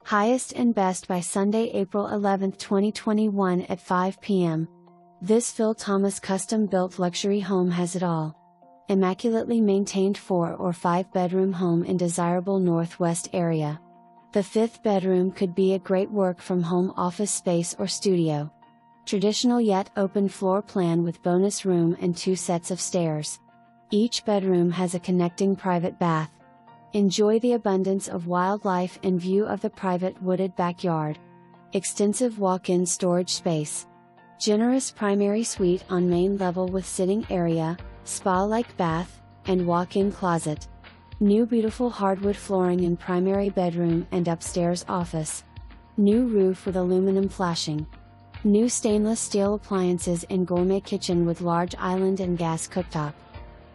Highest and best by Sunday, April 11, 2021 at 5 p.m. This Phil Thomas custom-built luxury home has it all. Immaculately maintained 4 or 5 bedroom home in desirable northwest area. The 5th bedroom could be a great work from home office space or studio. Traditional yet open floor plan with bonus room and 2 sets of stairs. Each bedroom has a connecting private bath. Enjoy the abundance of wildlife and view of the private wooded backyard. Extensive walk-in storage space. Generous primary suite on main level with sitting area, spa-like bath, and walk-in closet. New beautiful hardwood flooring in primary bedroom and upstairs office. New roof with aluminum flashing. New stainless steel appliances in gourmet kitchen with large island and gas cooktop.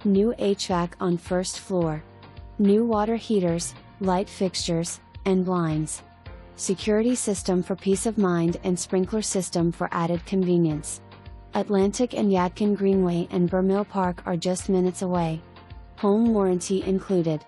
New HVAC on first floor. New water heaters, light fixtures, and blinds. Security system for peace of mind and sprinkler system for added convenience. Atlantic and Yadkin Greenway and Bur-Mil Park are just minutes away. Home warranty included.